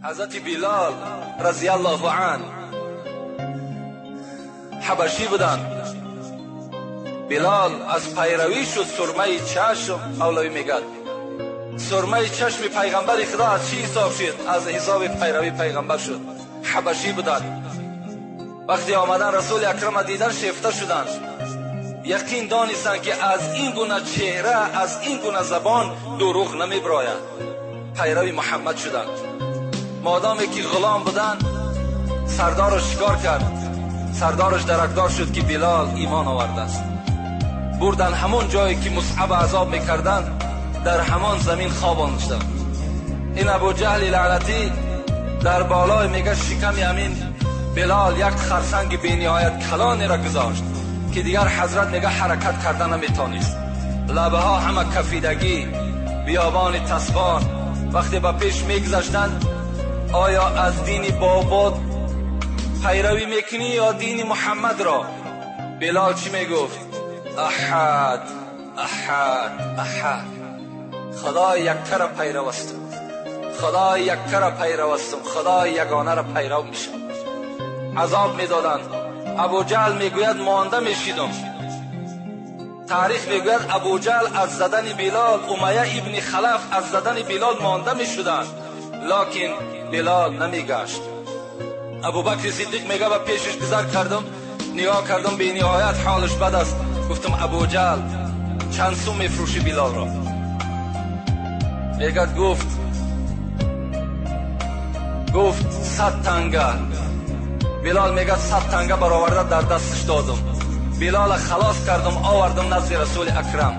حضرت بلال رضی الله عنه حبشی بودند. بلال از پیروی شد سرمه چشم. مولوی میگد سرمه چشم پیغمبر خدا از چی حساب شد؟ از حساب پیروی پیغمبر شد. حبشی بودند. وقتی آمدن رسول اکرم دیدن شیفته شدند. یقین دانستند که از این گونه چهره، از این گونه زبان دروغ نمیبراید. پیروی محمد شدند. مادامی که غلام بودند سردارش شکار کرد. سردارش درکدار شد که بلال ایمان آورده است. بردن همون جایی که مصعب عذاب میکردند، در همان زمین خواباندند. این ابو جهل لعنتی در بالای میگه شکم همین بلال یک خرسنگ بی نهایت کلانی را گذاشت که دیگر حضرت میگه حرکت کردن نمیتونست. لبه ها همه کفیدگی، بیابان تسبان. وقتی با پیش میگذشتند آیا از دین بابات پیروی میکنی یا دین محمد را؟ بلال چی میگفت؟ احد احد احد. خدا یکه را پیرو استم، خدا یکه را پیرو استم، خدا یگانه را پیرو میشم. عذاب میدادند. ابو جهل میگوید مانده میشیدم. تاریخ میگوید ابو جهل از زدن بلال، امیه ابن خلف از زدن بلال مانده میشدند، لکن بلال نمیگشت. ابو بکر صدیق میگه با پیشش گذر کردم، نگاه کردم به نهایت حالش بد است. گفتم ابو جهل چند سوم میفروشی بلال را؟ میگه گفت 100 تنگه. بلال میگه 100 تنگه برآورده در دستش دادم. بلال خلاص کردم آوردم نزد رسول اکرم.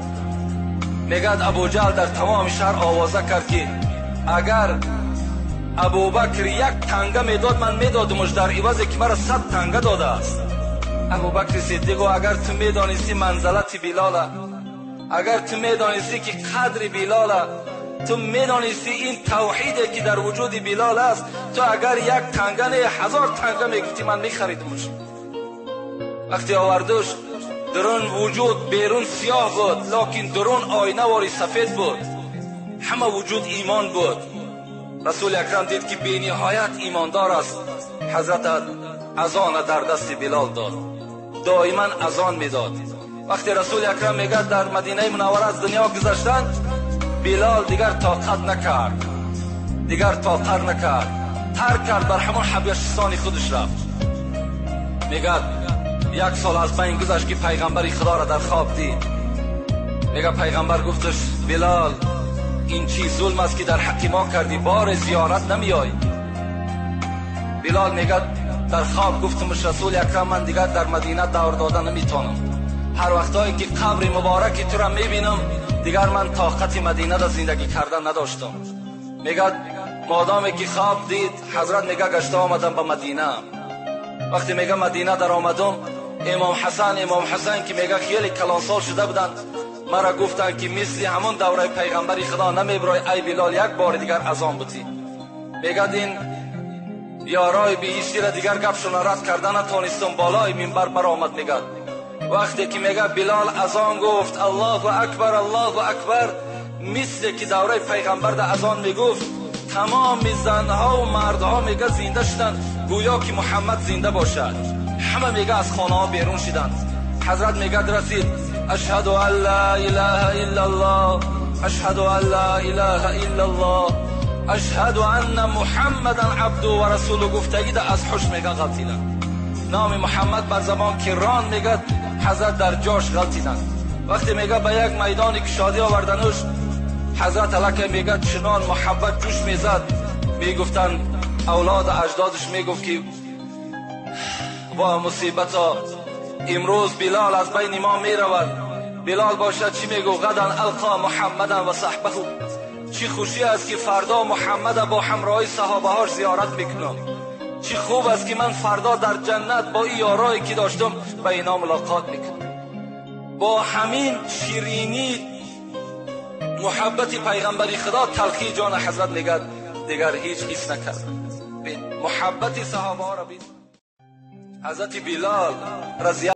میگه ابو جهل در تمام شهر آوازه کرد که اگر ابو بکر 1 تنگه میداد من میدادمش در عوضی که مرا 100 تنگه داده است. ابو بکر صدیق اگر تو میدانستی منزلت بلال، اگر تو میدانستی که قدر بلال، تو میدانستی این توحیدی که در وجود بلال است، تو اگر 1 تنگه نه 1000 تنگه میگفتی من میخریدمش. وقتی آوردوش درون وجود بیرون سیاه بود، لکن درون آینه واری سفید بود. همه وجود ایمان بود. رسول اکرم دید که بی نهایت ایماندار است. حضرت اذان در دست بلال داد. دائما اذان میداد. وقتی رسول اکرم میگه در مدینه منوره از دنیا گذشتند، بلال دیگر طاقت نکرد، دیگر طاقت نکرد، ترک کرد، بر همون حبشستان خودش رفت. میگه 1 سال از بین گذشت که پیغمبر خدا را در خواب دید. میگه پیغمبر گفتش بلال این چی ظلم است که در حق ما کردی، بار زیارت نمیای؟ بلال میگه در خواب گفتمش رسول اکرم من دیگر در مدینه دور دادن نمیتونم. هر وقتایی که قبر مبارک تو را میبینم دیگر من طاقت مدینه را زندگی کردن نداشتم. میگه مادامی که خواب دید حضرت میگه گشته آمدم به مدینه. وقتی میگه مدینه در آمدم، امام حسن که میگه خیلی کلانسال شده بودند، مرا گفتند که مثل همون دوره پیغمبر خدا نمیبرای ای بلال 1 بار دیگر اذان بودی. میگه این یارای بیهشتی را دیگر گپشون رد کردن نتونستم، بالای منبر برآمد. میگه وقتی که میگه بلال اذان گفت الله اکبر الله اکبر، مثل که دوره پیغمبر در اذان میگفت، تمام زنها و مردها میگه زنده شدند، گویا که محمد زنده باشد. همه میگه از خانه ها بیرون شدند. حضرت میگه رسید اشهد ان لا اله الا الله، اشهد ان لا اله الا الله، اشهد ان محمدا عبده و رسوله. گفتگی ده از حش میگه غلطیدن. نام محمد بر زبان کران میگه حضرت در جاش غلطیدن. وقتی میگه به یک میدانی که شادی آوردنش، حضرت علاکه میگه چنان محبت جوش میزد، میگفتن اولاد اجدادش میگفت که با مصیبت ها امروز بلال از بین ما میرود. بلال باشد چی میگو؟ غدا القا محمدا و صحبه. چی خوشی است که فردا محمد با همراهی صحابه هاش زیارت میکنم. چی خوب است که من فردا در جنت با این یارایی که داشتم با اینا ملاقات میکنم. با همین شیرینی محبت پیغمبر خدا تلخی جان حضرت میگه دیگر هیچ حس نکردم. محبت صحابه ها را بید. حضرت بلال رضی